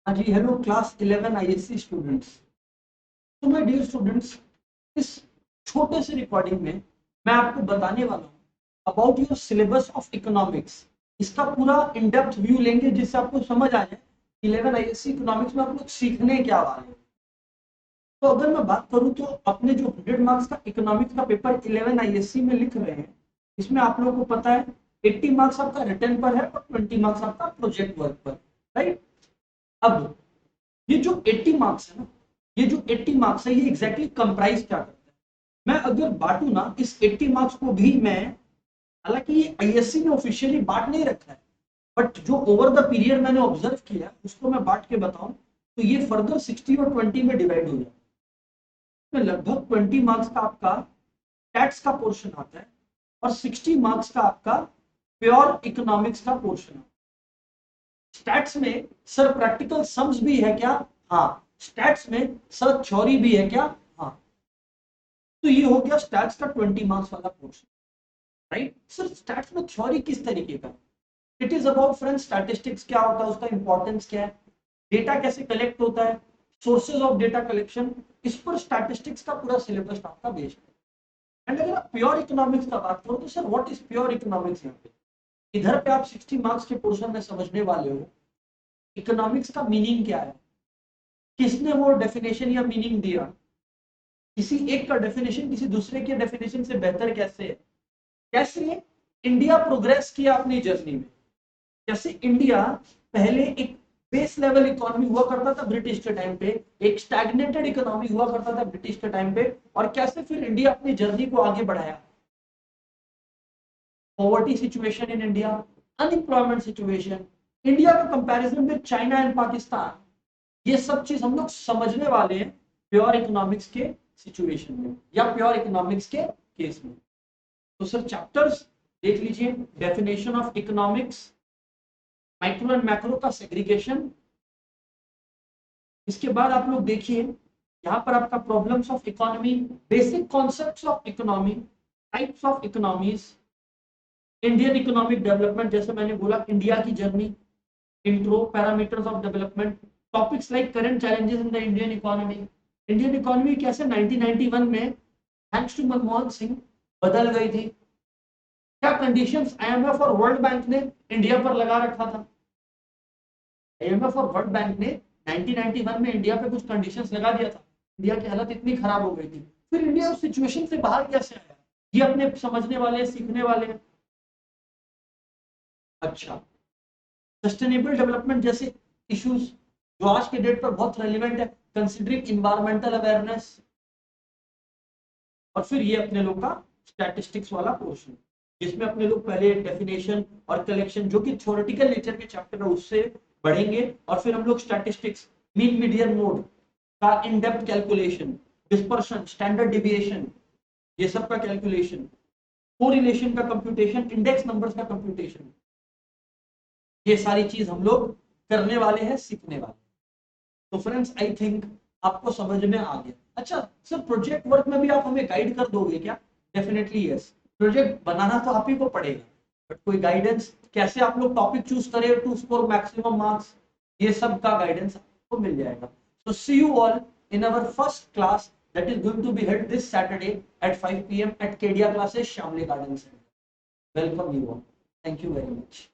हाँ जी, hello class 11 ISC students. तो my dear students, इस छोटे से रिकॉर्डिंग में मैं आपको बताने वाला हूँ about your syllabus of economics. इसका पूरा इन डेप्थ व्यू लेंगे जिससे आपको समझ आ जाए 11 आईएससी इकोनॉमिक्स में आप लोग सीखने क्या वाले हैं। तो अगर मैं बात करूं तो अपने जो 100 मार्क्स का इकोनॉमिक्स का पेपर 11 आईएससी में लिख रहे हैं, इसमें आप लोगों को पता है 80 मार्क्स आपका रिटर्न पर है और 20 मार्क्स आपका प्रोजेक्ट वर्क पर, राइट। अब ये जो 80 मार्क्स है ना, ये जो 80 मार्क्स है ये एग्जैक्टली कंप्राइज क्या करता है। मैं अगर बांटू ना इस 80 मार्क्स को भी मैं, हालांकि ये आईएससी ने ऑफिशियली बांट नहीं रखा है, बट जो ओवर द पीरियड मैंने ऑब्जर्व किया उसको मैं बांट के बताऊं तो ये फर्दर 60 और 20 में डिवाइड हो जाए। तो लगभग 20 मार्क्स का आपका टैक्स का पोर्शन आता है और 60 मार्क्स का आपका प्योर इकोनॉमिक्स का पोर्शन आता है। स्टैट्स में सर प्रैक्टिकल सम्स भी है क्या? हाँ। स्टैट्स में सर थ्योरी भी है क्या? हाँ। तो ये हो गया स्टैट्स का 20 मार्क्स वाला पोर्शन, राइट। सर स्टैट्स में थ्योरी किस तरीके का? It is about friends statistics क्या होता है, उसका इंपॉर्टेंस क्या है, डेटा कैसे कलेक्ट होता है, सोर्सेज ऑफ डेटा कलेक्शन, इस पर स्टैटिस्टिक्स का पूरा सिलेबस आपका बेस्ड है। एंड अगर आप प्योर इकोनॉमिक्स का बात करो तो sir what is pure economics? यहाँ पे इधर पे आप 60 मार्क्स के पोर्शन में समझने वाले हो इकोनॉमिक्स का मीनिंग क्या है, किसने वो डेफिनेशन या मीनिंग दिया, किसी एक का डेफिनेशन किसी दूसरे के डेफिनेशन से बेहतर कैसे है, कैसे इंडिया प्रोग्रेस किया अपनी जर्नी में। जैसे इंडिया पहले एक बेस लेवल इकोनॉमी हुआ करता था ब्रिटिश के टाइम पे, एक स्टैग्नेटेड इकोनॉमी हुआ करता था ब्रिटिश के टाइम पे, और कैसे फिर इंडिया अपनी जर्नी को आगे बढ़ाया। Poverty situation in India, unemployment situation, India का comparison with China and Pakistan, ये सब चीज हम लोग समझने वाले हैं प्योर इकोनॉमिक्स के सिचुएशन में या प्योर इकोनॉमिक्स के केस में। तो सर चैप्टर्स देख लीजिए, definition of economics, micro and macro का सेग्रीगेशन। इसके बाद आप लोग देखिए यहाँ पर आपका problems of economy, basic concepts of economy, types of economies, Indian economic development, जैसे मैंने बोला इंडिया की journey, intro, parameters of development, topics like current challenges in the Indian economy, Indian economy कैसे 1991 में थैंक्स टू मनमोहन सिंह बदल गई थी, क्या कंडीशंस आईएमएफ और वर्ल्ड बैंक ने इंडिया पर लगा रखा था। आईएमएफ और वर्ल्ड बैंक ने 1991 में इंडिया पे कुछ कंडीशंस लगा दिया था, इंडिया की हालत इतनी खराब हो गई थी, फिर इंडिया उस सिचुएशन से बाहर कैसे आया, ये अपने समझने वाले सीखने वाले। अच्छा, सस्टेनेबल डेवलपमेंट जैसे इश्यूज जो आज के डेट पर बहुत रेलिवेंट है, कंसीडरिंग इन्वायरमेंटल अवेयरनेस, और फिर ये अपने लोग का स्टैटिस्टिक्स वाला पोर्शन जिसमें अपने लोग पहले डेफिनेशन और कलेक्शन जो कि थ्योरेटिकल नेचर के चैप्टर है उससे बढ़ेंगे, और फिर हम लोग स्टैटिस्टिक्स, मीन मीडियन मोड का in depth calculation, dispersion, standard deviation, ये सब का कैलकुलेशन, कोरिलेशन का कंप्यूटेशन, इंडेक्स नंबर्स का कंप्यूटेशन, ये सारी चीज हम लोग करने वाले हैं, सीखने वाले। तो फ्रेंड्स आई थिंक आपको समझ में आ गया। अच्छा सर प्रोजेक्ट वर्क में भी आप हमें गाइड कर दोगे क्या? डेफिनेटली यस, प्रोजेक्ट बनाना तो आप ही को पड़ेगा, बट कोई गाइडेंस कैसे आप लोग टॉपिक चूज करें टू स्कोर मैक्सिमम मार्क्स, ये सब का गाइडेंस आपको मिल जाएगा। So see you all in our first class that is going to be held this Saturday at 5 p.m. at Kedia classes, Shamli Garden Center. Welcome you all. Thank you very much.